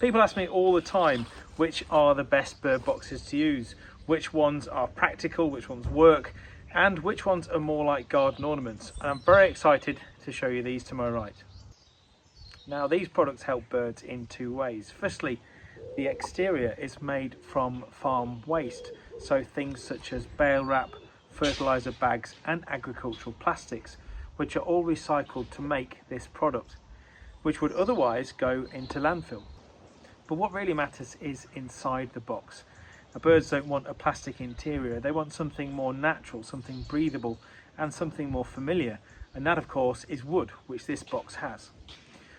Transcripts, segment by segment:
People ask me all the time which are the best bird boxes to use, which ones are practical, which ones work, and which ones are more like garden ornaments. And I'm very excited to show you these to my right. Now, these products help birds in two ways. Firstly, the exterior is made from farm waste, so things such as bale wrap, fertilizer bags and agricultural plastics, which are all recycled to make this product, which would otherwise go into landfill. But what really matters is inside the box. Now, birds don't want a plastic interior, they want something more natural, something breathable and something more familiar, and that of course is wood, which this box has.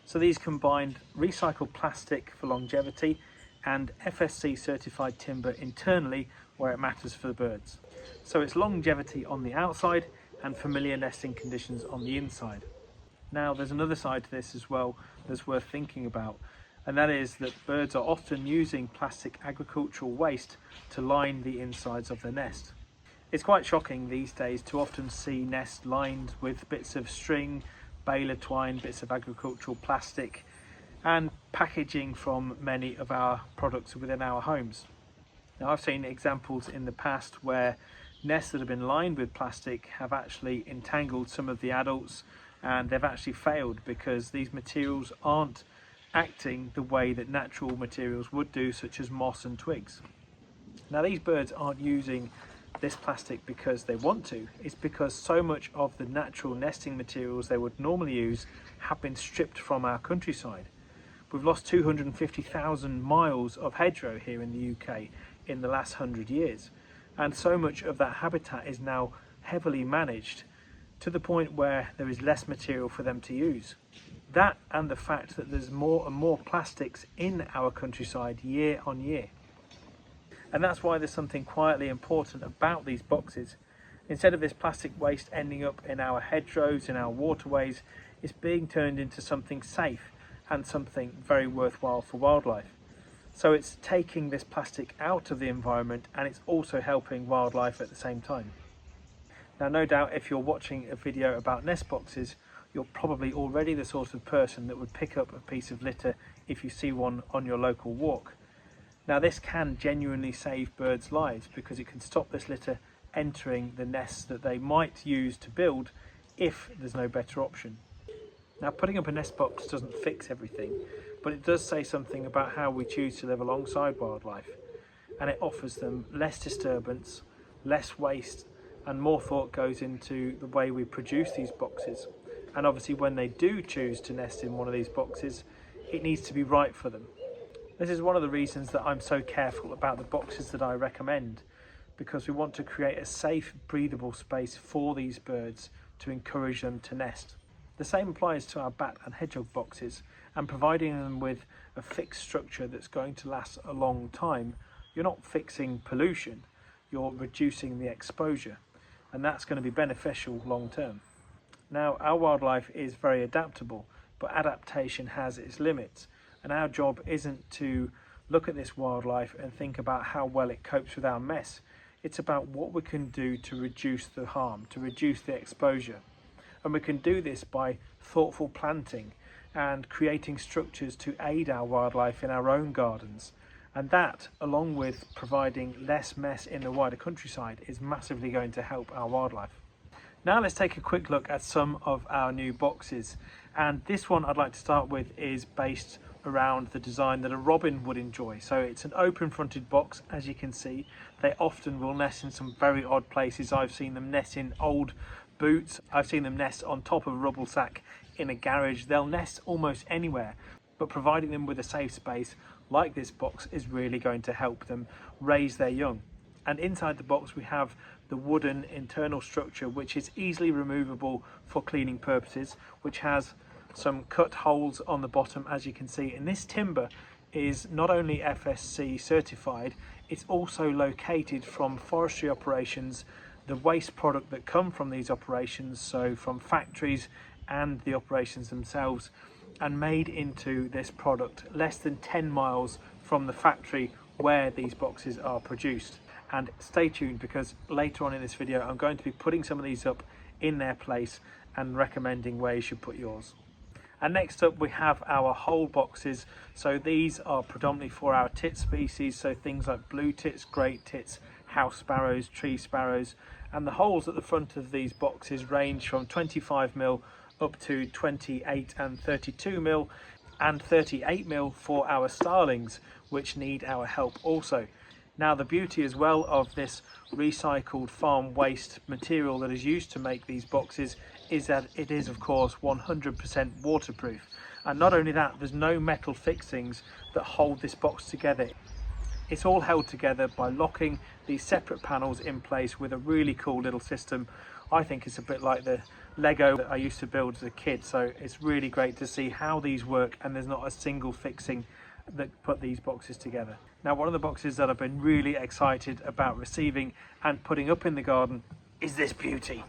So these combined recycled plastic for longevity and FSC certified timber internally where it matters for the birds. So it's longevity on the outside and familiar nesting conditions on the inside. Now there's another side to this as well that's worth thinking about, and that is that birds are often using plastic agricultural waste to line the insides of their nest. It's quite shocking these days to often see nests lined with bits of string, baler twine, bits of agricultural plastic and packaging from many of our products within our homes. Now, I've seen examples in the past where nests that have been lined with plastic have actually entangled some of the adults, and they've actually failed because these materials aren't acting the way that natural materials would do, such as moss and twigs. Now, these birds aren't using this plastic because they want to, it's because so much of the natural nesting materials they would normally use have been stripped from our countryside. We've lost 250,000 miles of hedgerow here in the UK in the last 100 years, and so much of that habitat is now heavily managed to the point where there is less material for them to use. That and the fact that there's more and more plastics in our countryside year on year. And that's why there's something quietly important about these boxes. Instead of this plastic waste ending up in our hedgerows, in our waterways, it's being turned into something safe and something very worthwhile for wildlife. So it's taking this plastic out of the environment, and it's also helping wildlife at the same time. Now, no doubt if you're watching a video about nest boxes, you're probably already the sort of person that would pick up a piece of litter if you see one on your local walk. Now, this can genuinely save birds' lives because it can stop this litter entering the nests that they might use to build if there's no better option. Now, putting up a nest box doesn't fix everything, but it does say something about how we choose to live alongside wildlife, and it offers them less disturbance, less waste, and more thought goes into the way we produce these boxes. And obviously when they do choose to nest in one of these boxes, it needs to be right for them. This is one of the reasons that I'm so careful about the boxes that I recommend, because we want to create a safe, breathable space for these birds to encourage them to nest. The same applies to our bat and hedgehog boxes, and providing them with a fixed structure that's going to last a long time. You're not fixing pollution, you're reducing the exposure, and that's going to be beneficial long term. Now, our wildlife is very adaptable, but adaptation has its limits, and our job isn't to look at this wildlife and think about how well it copes with our mess. It's about what we can do to reduce the harm, to reduce the exposure. And we can do this by thoughtful planting and creating structures to aid our wildlife in our own gardens. And that, along with providing less mess in the wider countryside, is massively going to help our wildlife. Now let's take a quick look at some of our new boxes. And this one I'd like to start with is based around the design that a robin would enjoy. So it's an open fronted box, as you can see. They often will nest in some very odd places. I've seen them nest in old boots, I've seen them nest on top of a rubble sack in a garage. They'll nest almost anywhere, but providing them with a safe space like this box is really going to help them raise their young. And inside the box we have the wooden internal structure, which is easily removable for cleaning purposes, which has some cut holes on the bottom, as you can see. And this timber is not only FSC certified, it's also located from forestry operations, the waste product that come from these operations, so from factories and the operations themselves, and made into this product less than 10 miles from the factory where these boxes are produced. And stay tuned, because later on in this video I'm going to be putting some of these up in their place and recommending where you should put yours. And next up we have our hole boxes. So these are predominantly for our tit species, so things like blue tits, great tits, house sparrows, tree sparrows. And the holes at the front of these boxes range from 25mm up to 28 and 32mm, and 38mm for our starlings, which need our help also. Now the beauty as well of this recycled farm waste material that is used to make these boxes is that it is of course 100% waterproof. And not only that, there's no metal fixings that hold this box together. It's all held together by locking these separate panels in place with a really cool little system. I think it's a bit like the Lego that I used to build as a kid, so it's really great to see how these work, and there's not a single fixing that put these boxes together. Now, one of the boxes that I've been really excited about receiving and putting up in the garden is this beauty.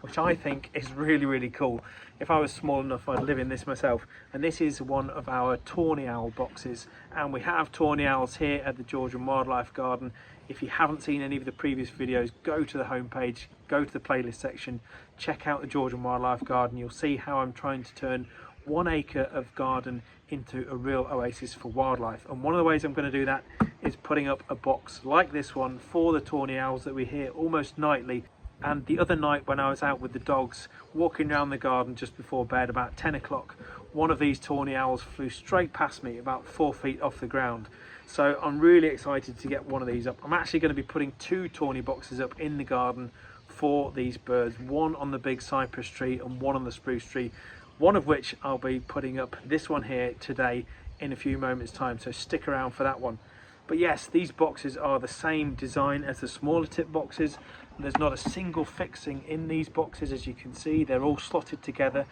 Which I think is really, really cool. If I was small enough, I'd live in this myself. And this is one of our tawny owl boxes. And we have tawny owls here at the Georgian Wildlife Garden. If you haven't seen any of the previous videos, go to the homepage, go to the playlist section, check out the Georgian Wildlife Garden. You'll see how I'm trying to turn 1 acre of garden into a real oasis for wildlife. And one of the ways I'm going to do that is putting up a box like this one for the tawny owls that we hear almost nightly. And the other night when I was out with the dogs walking around the garden just before bed about 10 o'clock, one of these tawny owls flew straight past me about 4 feet off the ground. So I'm really excited to get one of these up. I'm actually going to be putting 2 tawny boxes up in the garden for these birds, one on the big cypress tree and one on the spruce tree, one of which I'll be putting up this one here today in a few moments time, so stick around for that one. But yes, these boxes are the same design as the smaller tip boxes. There's not a single fixing in these boxes, as you can see. They're all slotted together.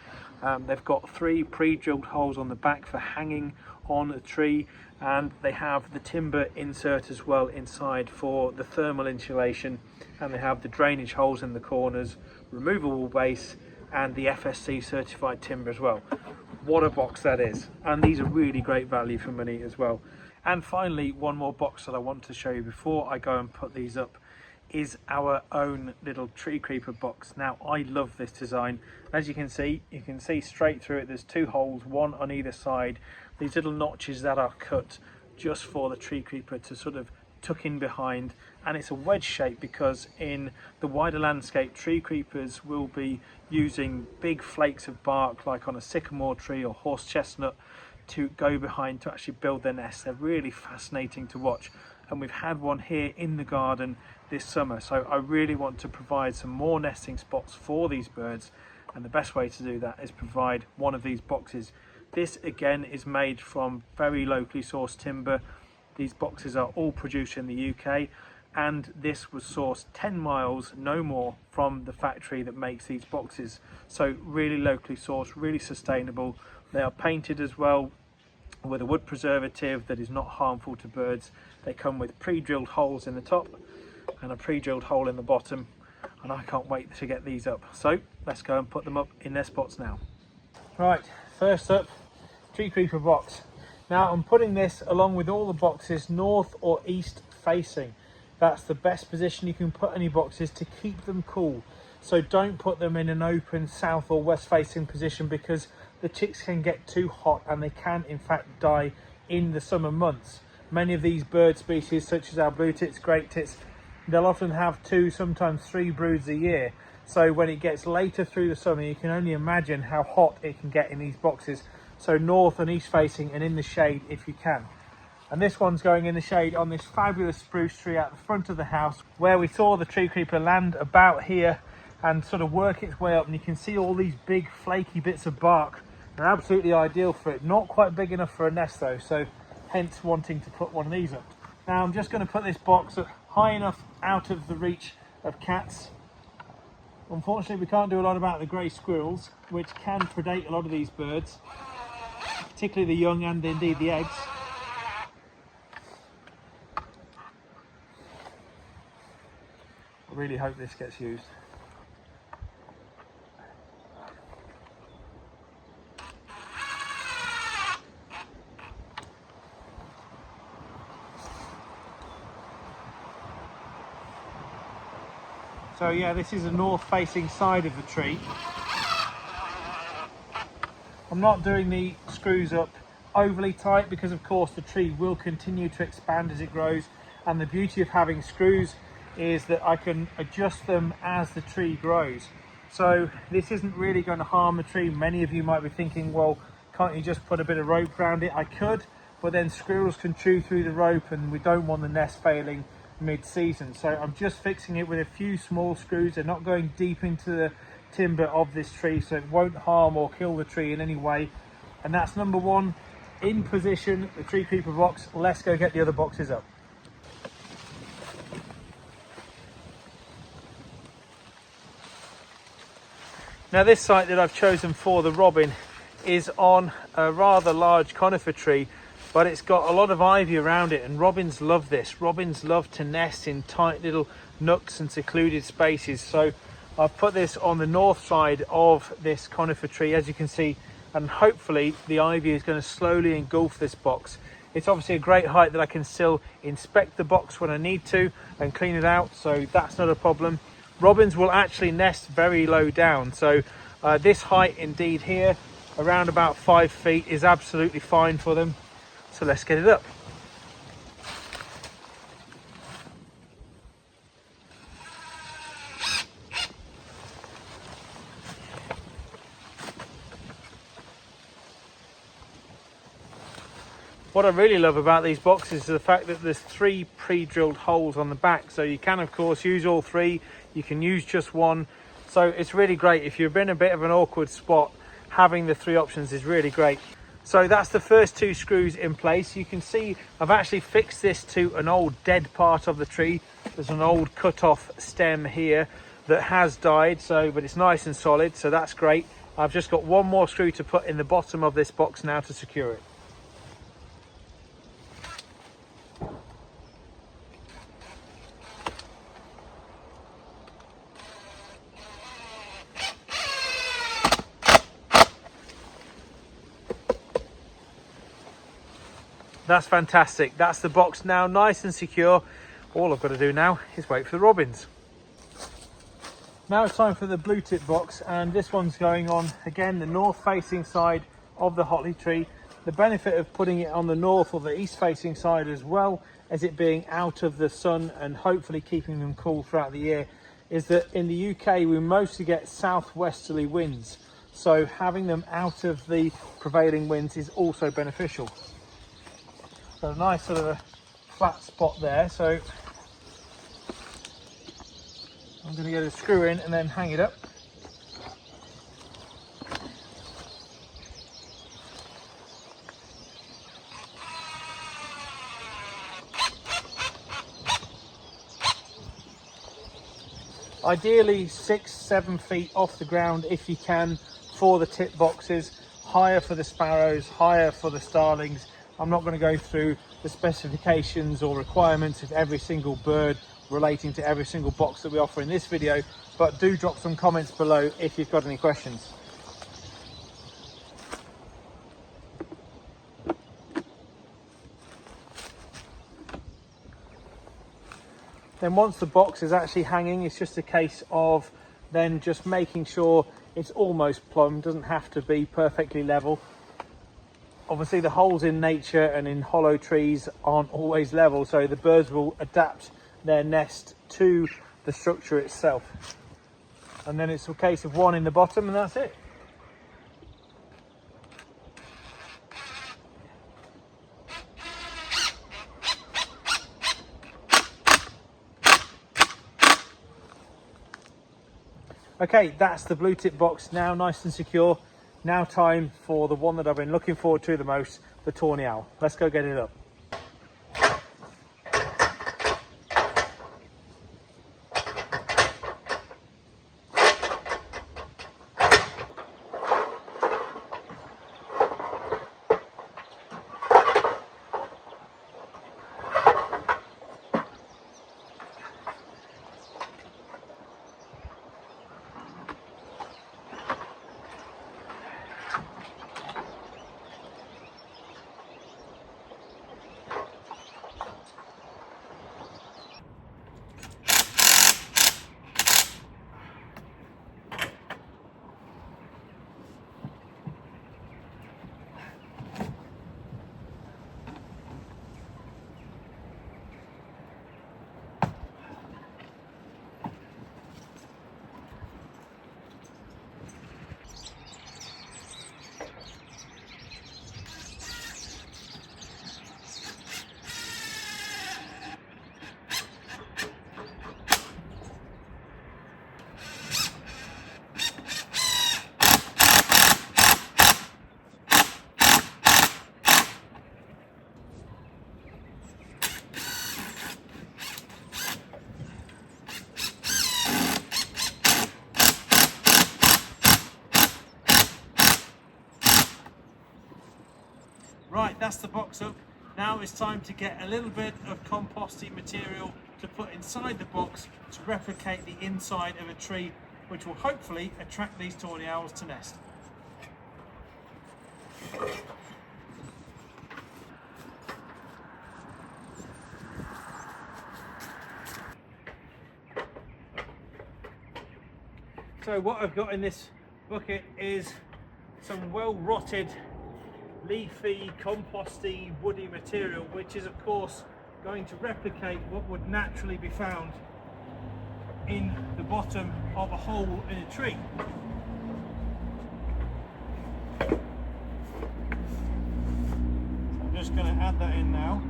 They've got 3 pre-drilled holes on the back for hanging on a tree, and they have the timber insert as well inside for the thermal insulation, and they have the drainage holes in the corners, removable base, and the FSC certified timber as well. What a box that is, and these are really great value for money as well. And finally, one more box that I want to show you before I go and put these up is our own little tree creeper box. Now, I love this design. As you can see straight through it. There's 2 holes, one on either side. These little notches that are cut just for the tree creeper to sort of tuck in behind, and it's a wedge shape because in the wider landscape, tree creepers will be using big flakes of bark like on a sycamore tree or horse chestnut to go behind to actually build their nests. They're really fascinating to watch, and we've had one here in the garden this summer, so I really want to provide some more nesting spots for these birds, and the best way to do that is provide one of these boxes. This again is made from very locally sourced timber. These boxes are all produced in the UK, and this was sourced 10 miles, no more, from the factory that makes these boxes. So really locally sourced, really sustainable. They are painted as well with a wood preservative that is not harmful to birds. They come with pre-drilled holes in the top and a pre-drilled hole in the bottom, and I can't wait to get these up. So let's go and put them up in their spots now. Right, first up, tree creeper box. Now I'm putting this along with all the boxes north or east facing. That's the best position you can put any boxes to keep them cool. So don't put them in an open south or west facing position, because the chicks can get too hot and they can in fact die in the summer months. Many of these bird species, such as our blue tits, great tits, they'll often have 2, sometimes 3 broods a year. So when it gets later through the summer, you can only imagine how hot it can get in these boxes. So north and east facing and in the shade if you can. And this one's going in the shade on this fabulous spruce tree at the front of the house, where we saw the tree creeper land about here and sort of work its way up, and you can see all these big flaky bits of bark. They're absolutely ideal for it. Not quite big enough for a nest though, so hence wanting to put one of these up. Now I'm just going to put this box up high enough out of the reach of cats. Unfortunately, we can't do a lot about the grey squirrels, which can predate a lot of these birds, particularly the young and indeed the eggs. I really hope this gets used. So yeah, this is the north facing side of the tree. I'm not doing the screws up overly tight because of course the tree will continue to expand as it grows, and the beauty of having screws is that I can adjust them as the tree grows. So this isn't really going to harm the tree. Many of you might be thinking, well, can't you just put a bit of rope around it? I could, but then squirrels can chew through the rope and we don't want the nest failing mid-season. So I'm just fixing it with a few small screws. They're not going deep into the timber of this tree, so it won't harm or kill the tree in any way. And that's number one, in position, the tree creeper box. Let's go get the other boxes up. Now this site that I've chosen for the robin is on a rather large conifer tree, but it's got a lot of ivy around it, and robins love this. Robins love to nest in tight little nooks and secluded spaces. So I've put this on the north side of this conifer tree, as you can see, and hopefully the ivy is going to slowly engulf this box. It's obviously a great height that I can still inspect the box when I need to and clean it out, so that's not a problem. Robins will actually nest very low down, so this height indeed here, around about 5 feet, is absolutely fine for them. So let's get it up. What I really love about these boxes is the fact that there's 3 pre-drilled holes on the back, so you can of course use all 3, you can use just one, so it's really great. If you're in a bit of an awkward spot, having the 3 options is really great. So that's the first 2 screws in place. You can see I've actually fixed this to an old dead part of the tree. There's an old cut off stem here that has died, but it's nice and solid, so that's great. I've just got one more screw to put in the bottom of this box now to secure it. That's fantastic. That's the box now nice and secure. All I've got to do now is wait for the robins. Now it's time for the blue tip box, and this one's going on again the north facing side of the holly tree. The benefit of putting it on the north or the east facing side, as well as it being out of the sun and hopefully keeping them cool throughout the year, is that in the UK we mostly get southwesterly winds, so having them out of the prevailing winds is also beneficial. Got a nice sort of a flat spot there, so I'm going to get a screw in and then hang it up. Ideally 6-7 feet off the ground if you can for the tip boxes, higher for the sparrows, higher for the starlings. I'm not going to go through the specifications or requirements of every single bird relating to every single box that we offer in this video, but do drop some comments below if you've got any questions. Then once the box is actually hanging, it's just a case of then just making sure it's almost plumb, doesn't have to be perfectly level. Obviously the holes in nature and in hollow trees aren't always level, so the birds will adapt their nest to the structure itself. And then it's a case of one in the bottom and that's it. Okay, that's the blue tip box now nice and secure. Now time for the one that I've been looking forward to the most, the tawny owl. Let's go get it up. that's the box up. Now it's time to get a little bit of composting material to put inside the box to replicate the inside of a tree, which will hopefully attract these tawny owls to nest. So what I've got in this bucket is some well rotted, leafy, composty, woody material, which is of course going to replicate what would naturally be found in the bottom of a hole in a tree. So I'm just going to add that in now.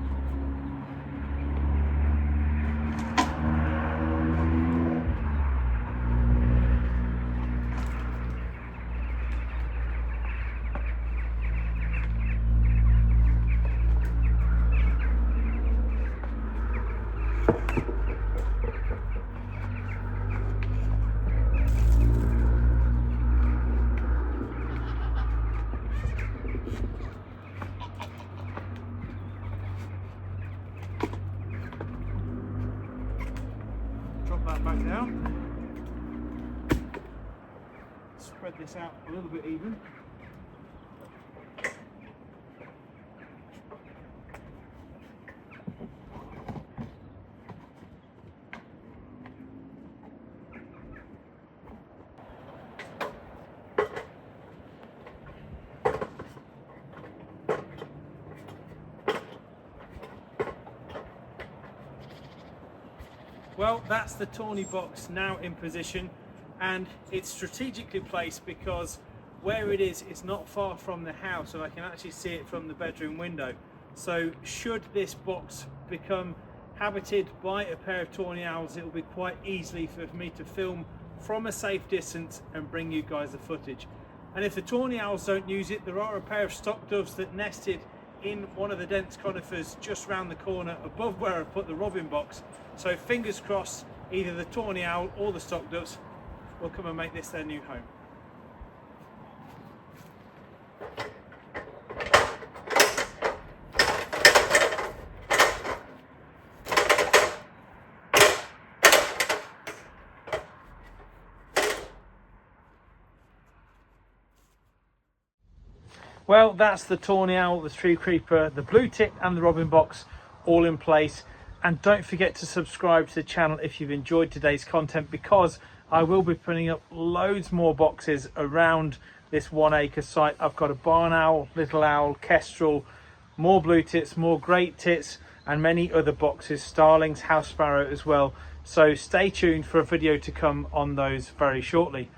Drop that back down. Spread this out a little bit even. Well, that's the Tawny box now in position, and it's strategically placed because where it is, it's not far from the house and I can actually see it from the bedroom window. So should this box become habited by a pair of tawny owls, it will be quite easily for me to film from a safe distance and bring you guys the footage. And if the tawny owls don't use it, there are a pair of stock doves that nested in one of the dense conifers just round the corner above where I put the robin box. So fingers crossed, either the tawny owl or the stock doves will come and make this their new home. Well, that's the tawny owl, the tree creeper, the blue tit and the robin box all in place. And don't forget to subscribe to the channel if you've enjoyed today's content, because I will be putting up loads more boxes around this 1 acre site. I've got a barn owl, little owl, kestrel, more blue tits, more great tits, and many other boxes, starlings, house sparrow as well. So stay tuned for a video to come on those very shortly.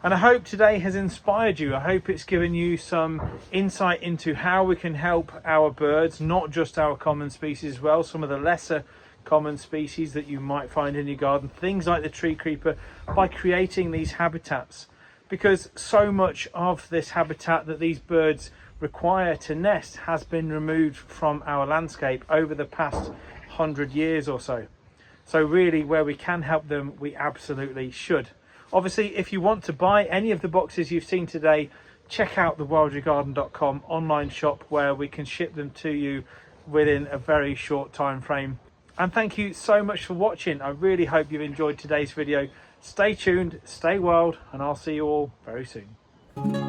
And I hope today has inspired you. I hope it's given you some insight into how we can help our birds, not just our common species as well, some of the lesser common species that you might find in your garden, things like the tree creeper, by creating these habitats. Because so much of this habitat that these birds require to nest has been removed from our landscape over the past 100 years or so. So really, where we can help them, we absolutely should. Obviously, if you want to buy any of the boxes you've seen today, check out the wildyourgarden.com online shop, where we can ship them to you within a very short time frame. And thank you so much for watching. I really hope you've enjoyed today's video. Stay tuned, stay wild, and I'll see you all very soon.